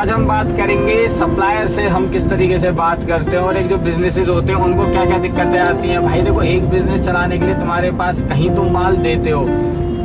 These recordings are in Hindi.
आज हम बात करेंगे सप्लायर से हम किस तरीके से बात करते हैं और एक जो बिजनेसेस होते हैं उनको क्या क्या दिक्कतें आती हैं। भाई देखो, एक बिजनेस चलाने के लिए तुम्हारे पास कहीं तुम माल देते हो,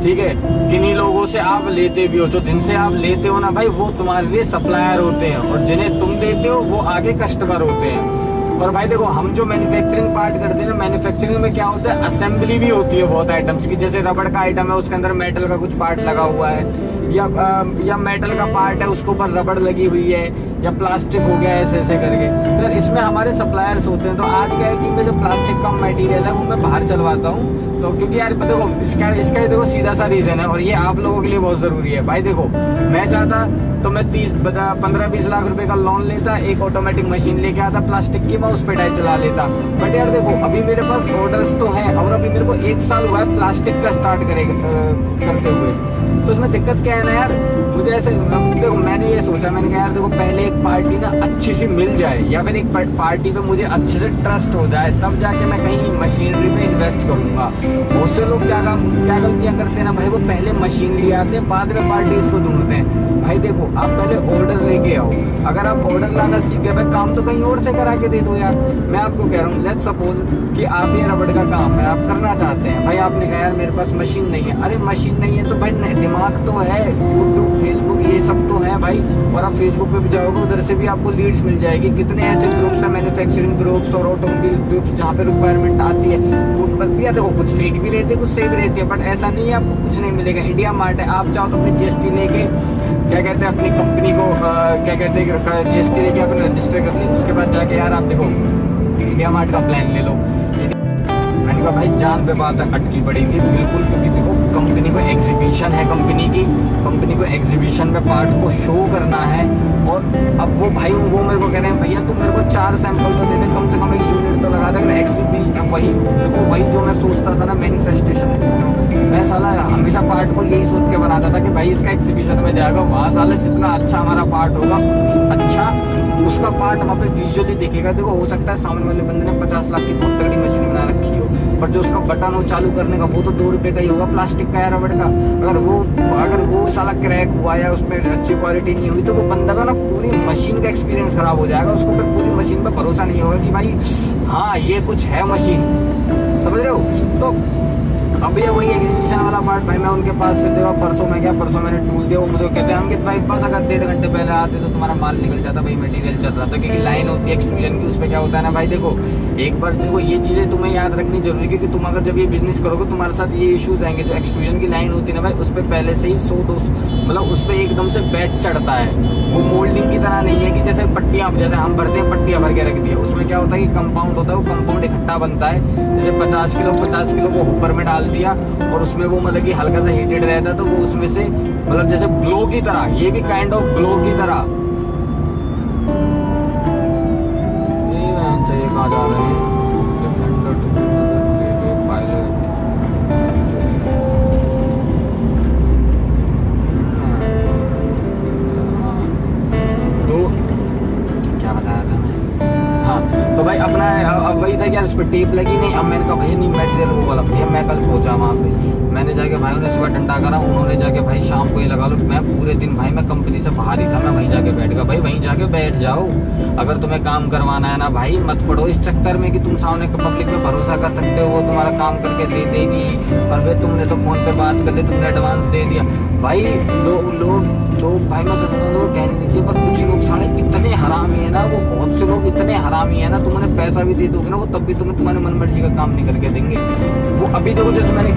ठीक है, किन्हीं लोगों से आप लेते भी हो, तो जिनसे आप लेते हो ना भाई, वो तुम्हारे लिए सप्लायर होते हैं और जिन्हें तुम देते हो वो आगे कस्टमर होते हैं। और भाई देखो, हम जो मैन्युफैक्चरिंग पार्ट करते हैं ना, मैन्युफैक्चरिंग में क्या होता है, असेंबली भी होती है बहुत आइटम्स की। जैसे रबड़ का आइटम है, उसके अंदर मेटल का कुछ पार्ट लगा हुआ है, या मेटल का पार्ट है उसके ऊपर रबड़ लगी हुई है, या प्लास्टिक हो गया, ऐसे ऐसे करके। तो इसमें हमारे सप्लायर्स होते हैं। तो आज क्या है कि मैं जो प्लास्टिक का मटेरियल है वो मैं बाहर चलवाता हूँ। तो क्योंकि यार देखो, इसका देखो सीधा सा रीजन है और ये आप लोगों के लिए बहुत जरूरी है। भाई देखो, मैं चाहता तो मैं 15-20 लाख रुपए का लोन लेता, एक ऑटोमेटिक मशीन लेके आता प्लास्टिक की, मैं उस पे डाई चला लेता। बट यार देखो, अभी मेरे पास ऑर्डर्स तो हैं और अभी मेरे को 1 साल हुआ है प्लास्टिक का स्टार्ट करते हुए। तो उसमें दिक्कत क्या है ना यार, मुझे ऐसे देखो, मैंने ये सोचा, मैंने कहा यार देखो, पहले एक पार्टी ना अच्छी सी मिल जाए या फिर एक पार्टी पे मुझे अच्छे से ट्रस्ट हो जाए, तब जाके मैं कहीं मशीनरी पे इन्वेस्ट करूंगा। बहुत से लोग क्या गलतियां करते हैं ना भाई, वो पहले मशीन ले आते हैं, बाद में पार्टीज को ढूंढते हैं। भाई देखो, आप पहले ऑर्डर लेके आओ। अगर आप ऑर्डर लाना सीख गए, भाई काम तो कहीं और से करा के दे दो यार। मैं आपको कह रहा हूँ, लेट्स सपोज कि आप ये रबड़ का काम है, आप करना चाहते हैं। भाई आपने कहा यार मेरे पास मशीन नहीं है। अरे मशीन नहीं है तो भाई दिमाग तो है, यूट्यूब, फेसबुक, ये सब तो है भाई। और आप फेसबुक पे भी जाओगे, उधर से भी आपको लीड्स मिल जाएगी। कितने ऐसे ग्रुप्स हैं, मैन्युफैक्चरिंग ग्रुप्स और ऑटोमोबाइल ग्रुप्स, जहाँ पे रिक्वायरमेंट आती है। उन पर भी देखो, कुछ फेक भी रहते हैं, कुछ सही भी रहती है, बट ऐसा नहीं है आपको कुछ नहीं मिलेगा। इंडिया मार्ट है, आप चाहो तो अपनी जीएसटी लेके, क्या कहते हैं, अपनी कंपनी को क्या कहते हैं, जीएसटी लेके अपने रजिस्टर कर ली। उसके बाद जाके यार आप देखो, इंडिया मार्ट का प्लान ले लो। मैंने कहा भाई जान पे बात अटकी पड़ी थी बिल्कुल, क्योंकि देखो कंपनी को एग्जीबिशन है, कंपनी को एग्जीबिशन में पार्ट को शो करना है। और अब वो भाई वो मेरे को कह रहे हैं, भैया तुम मेरे को 4 सैंपल तो दे दे, कम से कम एक यूनिट तो लगा दे। अगर एग्जीबिशन वही देखो, वही जो मैं सोचता था ना मैन्युफेस्टेशन में, मैं साला हमेशा पार्ट को यही सोच के बनाता था कि भाई इसका एग्जीबिशन में जाएगा, वहाँ साला जितना अच्छा हमारा पार्ट होगा उतनी अच्छा उसका पार्ट वहाँ पे विजुअली दिखेगा। देखो, हो सकता है सामने वाले बंदे ने 50 लाख की बहुत तगड़ी मशीन बना रखी हो, पर जो उसका बटन हो चालू करने का वो तो 2 रुपए का ही होगा, प्लास्टिक का या रबड़ का। अगर वो साला क्रैक हुआ या उसमें अच्छी क्वालिटी नहीं हुई, तो वो बंदा का ना पूरी मशीन का एक्सपीरियंस खराब हो जाएगा। उसको फिर पूरी मशीन पर भरोसा नहीं होगा कि भाई हाँ ये कुछ है मशीन, समझ रहे हो। तो अब ये वही एग्जीबिशन वाला पार्ट, भाई मैं उनके पास से देखा, परसों मैंने टूल दिया। वो मुझे कहते हैं अंकित भाई बस अगर 1.5 घंटे पहले आते तो तुम्हारा माल निकल जाता। भाई मटेरियल चल रहा था, क्योंकि लाइन होती है एक्सट्रूजन की, उस पर क्या होता है ना भाई, देखो एक बार देखो ये चीजें तुम्हें याद रखनी जरूरी है, क्योंकि तुम अगर जब ये बिजनेस करोगे तुम्हारे साथ ये इश्यूज आएंगे। जो एक्सट्रूजन की लाइन होती है ना भाई, उस पर पहले से ही 100-200 मतलब उस पर एकदम से बैच चढ़ता है। वो मोल्डिंग की तरह नहीं है कि जैसे पट्टियां, जैसे हम भरते हैं पट्टियां भर के रख दी है। उसमें क्या होता है कि कंपाउंड होता है, वो कंपाउंड इकट्ठा बनता है। जैसे 50 किलो को ऊपर में डाल दिया और उसमें वो मतलब कि हल्का सा हीटेड रहता है, तो वो उसमें से मतलब जैसे ग्लो की तरह, ये भी काइंड ऑफ ग्लो की तरह। ये कहाँ जा रहे हैं, तो भाई अपना अब वही था कि यार उस पर टेप लगी नहीं। अब मैंने कहा भाई नहीं मटेरियल वो वाला, भैया मैं कल पहुंचा वहाँ पे, मैंने जाके भाई उन्हें सुबह डंडा करा, उन्होंने जाके भाई शाम को ही लगा लो। मैं पूरे दिन भाई मैं कंपनी से बाहर ही था, मैं वहीं जाके बैठ गया। भाई वहीं जाके बैठ जाओ, अगर तुम्हें काम करवाना है ना भाई, मत पड़ो इस चक्कर में कि तुम सामने पब्लिक पे भरोसा कर सकते हो, वो तुम्हारा काम करके दे देगी और वे तुमने तो फोन पे बात कर ली, तुमने एडवांस दे दिया। भाई लोग भाई मैं सच बताऊं तो कहने नहीं चाहिए, पर कुछ लोग सारे इतने हरामी है ना, वो बहुत से लोग इतने हरामी है ना, तुम उन्हें पैसा भी दे दोगे ना, वो तब भी तुम्हें तुम्हारे मन मर्जी का काम नहीं करके देंगे। वो अभी देखो, जैसे मैंने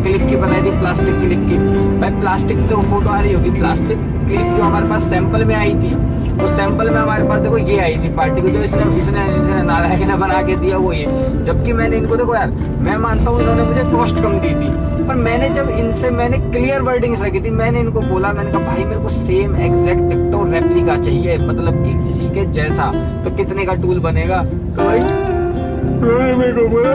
क्लिप की बनाई थी, प्लास्टिक क्लिप की। भाई प्लास्टिक की तो फोटो आ रही होगी, प्लास्टिक क्लिप जो हमारे पास सैंपल में आई थी, वो सैंपल में हमारे पास देखो ये आई थी पार्टी को, जो इसने नालायक ने बना के दिया वो ये। जबकि मैंने इनको देखो यार, मैं मानता हूँ इन्होंने मुझे कॉस्ट कम दी थी, पर मैंने जब इनसे मैंने क्लियर वर्डिंग्स रखी थी, मैंने इनको बोला, मैंने कहा भाई मेरे को सेम एग्जैक्ट डिक्टो रेप्लिका चाहिए, मतलब कि किसी के जैसा। तो कितने का टूल बनेगा? भाई मेरे को बोला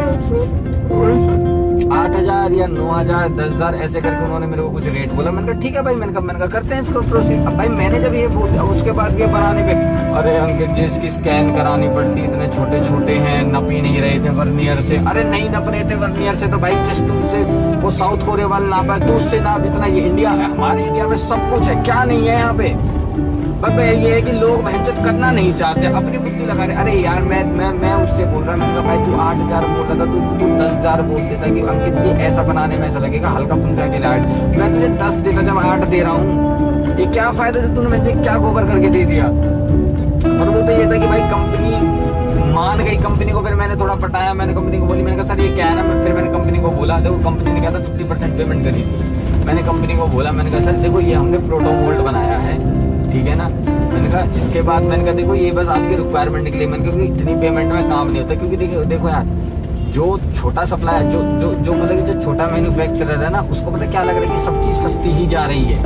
8,000 या 9,000 10,000 ऐसे करके उन्होंने मेरे को कुछ रेट बोला। मैंने कहा ठीक है भाई, मैंने कहा करते हैं इसको प्रोसीड। अब भाई मैंने जब ये बोल दिया, उसके बाद ये बनाने पे अरे अंकित जी इसकी स्कैन करानी पड़ती, इतने छोटे छोटे हैं, नप ही नहीं रहे थे वर्नियर से। अरे नहीं नप रहे थे वर्नियर से तो भाई जिस टूल से वो साउथ कोरिया वाला नापा है, तो उससे नाप इतना। ये इंडिया, हमारे इंडिया में सब कुछ है, क्या नहीं है यहाँ पे? पर ये है कि लोग मेहनत करना नहीं चाहते, अपनी बुद्धि लगा रहे। अरे यार मैं उससे बोल रहा, मैंने कहा भाई तू 8,000 बोल रहा था, तू 10,000 बोल देता कि अंकित जी ऐसा बनाने में ऐसा लगेगा हल्का फुल्का के लिए 8, मैं तुझे 10 देता जब 8 दे रहा हूँ। ये क्या फायदा जब तूने मुझे क्या गोबर करके दे दिया। और वो तो ये था कि भाई कंपनी मान गई, कंपनी को फिर मैंने थोड़ा पटाया, मैंने कंपनी को बोली, मैंने कहा सर ये क्या है ना, फिर मैंने कंपनी को बोला, देखो कंपनी ने कहा था 50% पेमेंट करी थी। मैंने कंपनी को बोला, मैंने कहा सर देखो ये हमने प्रोटोमोल्ड बनाया है, ठीक है ना। मैंने कहा इसके बाद मैंने कहा देखो ये बस आपकी रिक्वायरमेंट के लिए, मैंने कहा इतनी पेमेंट में काम नहीं होता, क्योंकि देखो यार जो छोटा सप्लाई जो जो जो मतलब जो छोटा मैन्युफैक्चरर है ना, उसको पता क्या लग रहा है कि सब चीज सस्ती ही जा रही है,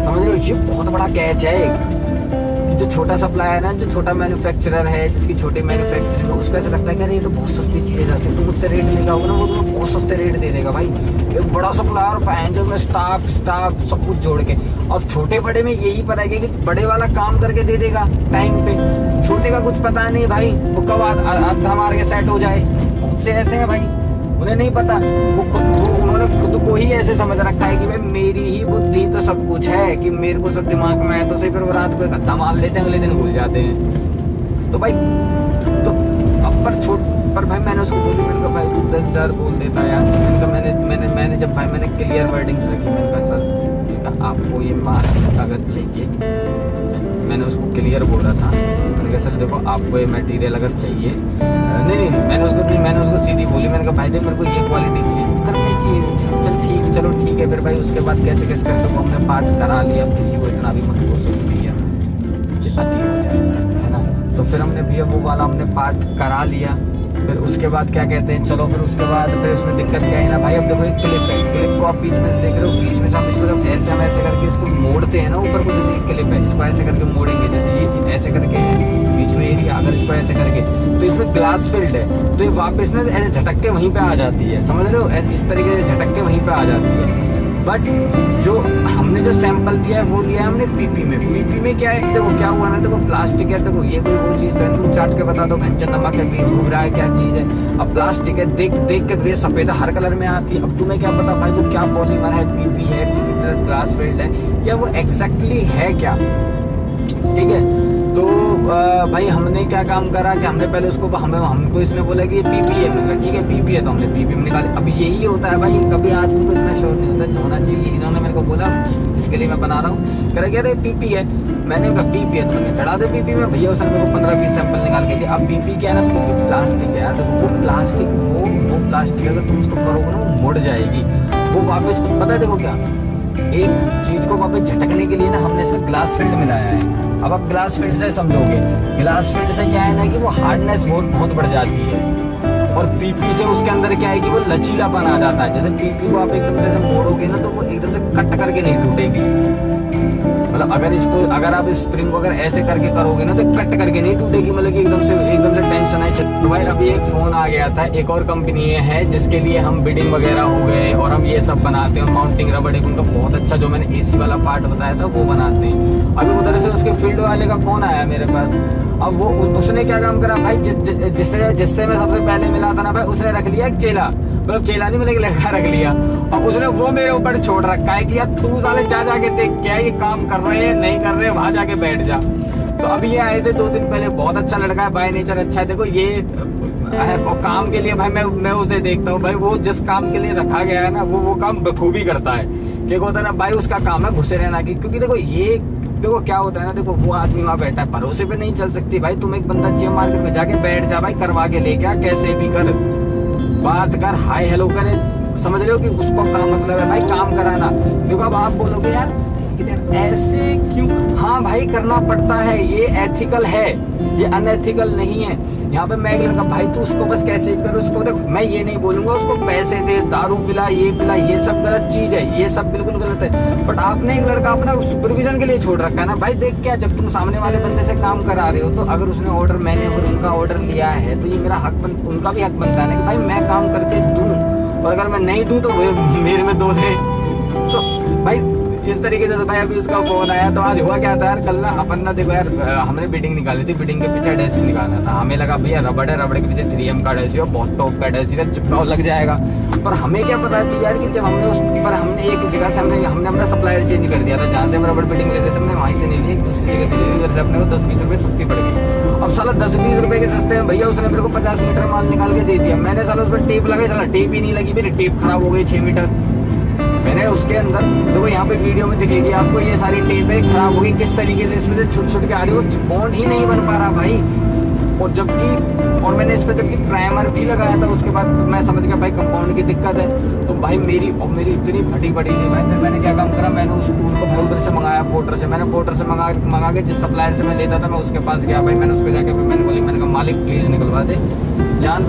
समझ रहे हो। ये बहुत बड़ा कैच है कि जो छोटा सप्लायर है ना, जो छोटा मैन्युफैक्चरर है, जिसकी छोटी मैन्युफैक्चरिंग है, उसको ऐसा लगता है कि अरे ये तो बहुत सस्ती चीजें जाती है, तुम उससे रेट लेगा होगा ना, वो तुम्हें बहुत सस्ते रेट दे देगा भाई। एक बड़ा सप्लायर पाए जो में स्टाफ सब कुछ जोड़ के, और छोटे बड़े में यही पता है कि बड़े वाला काम करके दे देगा टाइम पे, छोटे का कुछ पता नहीं भाई, वो कब आधा मार के सेट हो जाए। बहुत से ऐसे हैं भाई, उन्हें नहीं पता, उन्होंने खुद को ही ऐसे समझ रखा है कि भाई मेरी ही बुद्धि तो सब कुछ है, कि मेरे को सब दिमाग में है, तो सही फिर वो रात को गद्दा मार लेते हैं, अगले दिन भूल जाते हैं। तो भाई तो अब पर भाई मैंने उसको बोली, मैंने कहा भाई तू 10,000 बोल देता यार। मैंने कहा मैंने जब भाई मैंने क्लियर वर्डिंग्स रखी, मैंने कहा सर आपको ये माल अगर चाहिए, मैंने उसको क्लियर बोला था, मैंने कहा सर देखो आपको ये मटेरियल अगर चाहिए, नहीं मैंने उसको सीधी बोली, मैंने कहा भाई देख मेरे को ये क्वालिटी चाहिए, करनी चाहिए, चलो ठीक है। फिर भाई उसके बाद कैसे करके वो हमने पार्ट करा लिया, किसी को इतना भी मत सोच दिया अति हो जाएगा, है ना। तो फिर हमने भैया वो वाला हमने पार्ट करा लिया। फिर उसके बाद क्या कहते हैं, चलो फिर उसके बाद फिर उसमें दिक्कत क्या है ना भाई, अब देखो एक क्लिप है, क्लिप को आप बीच में से देख रहे हो, बीच में से हम इसको जब ऐसे हम ऐसे करके इसको मोड़ते हैं ना ऊपर को, जैसे एक क्लिप है, इसको ऐसे करके मोड़ेंगे, जैसे ये ऐसे करके बीच में एरिया, अगर इसको ऐसे करके, तो इसमें ग्लास फिल्ड है, तो ये वापस ना ऐसे झटक के वहीं पे आ जाती है, समझ रहे हो, इस तरीके से झटक के वहीं पे आ जाती है। बट जो हमने जो सैंपल दिया है वो लिया है हमने पीपी में। पीपी में क्या है, देखो क्या हुआ ना, देखो प्लास्टिक है, देखो ये कोई वो चीज़ तो तुम चाट के बता दो घंटा नमक है, बीन घूम रहा है, क्या चीज़ है। अब प्लास्टिक है, देख के ये सफ़ेद हर कलर में आती है, अब तुम्हें क्या पता भाई वो क्या पॉलीमर है, पीपी है, पीपी प्लस ग्लास फिल्ड है, क्या वो एग्जैक्टली है क्या, ठीक है। तो भाई हमने क्या काम करा कि हमने पहले उसको हमको इसने बोला कि ये पीपी है, मैंने ठीक है पीपी है, तो हमने पीपी में निकाली। अब यही होता है भाई, कभी आदमी को इतना श्योर नहीं होता जो होना चाहिए। इन्होंने मेरे को बोला जिसके लिए मैं बना रहा हूँ, कह रहे पीपी है, मैंने कहा पीपी है तो मैंने चढ़ा दे पीपी में। भैया उसने मेरे को 15-20 सैंपल निकाल के दिया। अब पीपी क्या है ना, पीपी प्लास्टिक है यार, वो प्लास्टिक वो प्लास्टिक अगर तुम उसको करोगे ना वो मुड़ जाएगी, वो वापस पता है देखो क्या, एक चीज को वापस झटकने के लिए ना हमने इसमें ग्लास फिल्ड मिलाया है। अब आप ग्लास फील्ड से समझोगे, ग्लास फील्ड से क्या है ना कि वो हार्डनेस बहुत बढ़ जाती है, और पीपी से उसके अंदर क्या है कि वो लचीलापन आ जाता है। जैसे पीपी को आप एकदम से मोड़ोगे ना तो वो एकदम से कट करके नहीं टूटेगी, मतलब अगर आप स्प्रिंग को अगर ऐसे करके करोगे ना तो कट करके नहीं टूटेगी, मतलब कि एकदम से टेंशन है। तो भाई अभी एक फोन आ गया था, एक और कंपनी है जिसके लिए हम बिडिंग वगैरह हो गए और हम ये सब बनाते हैं, माउंटिंग रबड़ उनका बहुत अच्छा, जो मैंने एसी वाला पार्ट बताया था वो बनाते हैं। अभी उधर से उसके फील्ड वाले का फोन आया मेरे पास। अब वो उसने क्या काम करा भाई, जिससे मैं सबसे पहले मिला था ना भाई, उसने रख लिया एक चेला, मतलब चेला नहीं मतलब लड़का रख लिया, और उसने वो मेरे ऊपर छोड़ रखा है कि यार तू साले जाके देख क्या ये काम कर रहे हैं नहीं कर रहे, वहां जाके बैठ जा। तो अभी ये आए थे 2 दिन पहले, बहुत अच्छा लड़का है, बाय नेचर अच्छा है। देखो ये है, और काम के लिए भाई मैं उसे देखता हूँ भाई, वो जिस काम के लिए रखा गया है ना वो काम बखूबी करता है। क्या होता है ना भाई, उसका काम है घुसे रहना की, क्योंकि देखो क्या होता है ना, देखो वो आदमी वहाँ बैठा है, भरोसे पे नहीं चल सकती भाई। तुम एक बंदा चाहिए मार्केट में जाके बैठ जा भाई, करवा के लेके आ, कैसे भी कर, बात कर, हाय हेलो करे, समझ रहे हो कि उसको काम मतलब है भाई काम कराना। देखो अब आप बोलोगे यार ऐसे क्यों, हाँ भाई करना पड़ता है, ये एथिकल है, ये अनएथिकल नहीं है। यहाँ पे मैं एक लड़का भाई तू उसको बस कैसे भी कर, उसको देख मैं ये नहीं बोलूंगा उसको पैसे दे, दारू पिला, ये सब गलत चीज है, ये सब बिल्कुल गलत है। बट आपने एक लड़का अपना सुपरविजन के लिए छोड़ रखा है ना भाई। देख क्या, जब तुम सामने वाले बंदे से काम करा रहे हो तो अगर उसने ऑर्डर, मैंने अगर उनका ऑर्डर लिया है तो ये मेरा हक उनका भी हक बनता है ना कि भाई मैं काम करके दूं, और अगर मैं नहीं दूं तो मेरे में दो दे। तो भाई इस तरीके से तो भाई अभी उसका फोन आया। तो आज हुआ क्या था यार, कल ना अपन ना देखो यार, हमने बिडिंग निकाली थी, बिडिंग के पीछे एडहेसिव निकालना था। हमें लगा भैया रबड़ है, रबड़ के पीछे 3M का एडहेसिव, बहुत टॉप का एडहेसिव है, चिपकाओ लग जाएगा। पर हमें क्या पता थी यार कि जब हमने उस पर हमने एक जगह से हमने अपना सप्लायर चेंज कर दिया था, जहाँ से हम रबड़ फिटिंग लेते थे हमने वहीं से नहीं ली, एक दूसरी जगह से ले ली, उधर से अपने को 10-20 रुपये सस्ती पड़ गई। अब साला 10-20 रुपये के सस्ते में भैया उसने मेरे को 50 मीटर माल निकाल के दे दिया। मैंने साला उस पर टेप लगाई, साला टेप ही नहीं लगी, मेरी टेप खराब हो गई 6 मीटर। मैंने उसके अंदर देखो यहाँ पे वीडियो में दिखेगी आपको, ये सारी टेपें खराब हो गई किस तरीके से, इसमें से छुट के आ रही है, वो बॉन्ड ही नहीं बन पा रहा भाई। और मैंने इस पर जबकि प्राइमर भी लगाया था, उसके बाद मैं समझ गया भाई कंपाउंड की दिक्कत है। तो भाई मेरी इतनी फटी पड़ी थी भाई, फिर मैंने क्या काम करा, मैंने उस टूल को भाई उधर से मंगाया, पोर्टर से। मैंने पोर्टर से मंगा के जिस सप्लायर से मैं लेता था मैं उसके पास गया भाई, मैंने उसको जाके मैंने कहा मालिक प्लीज निकलवा दे, जान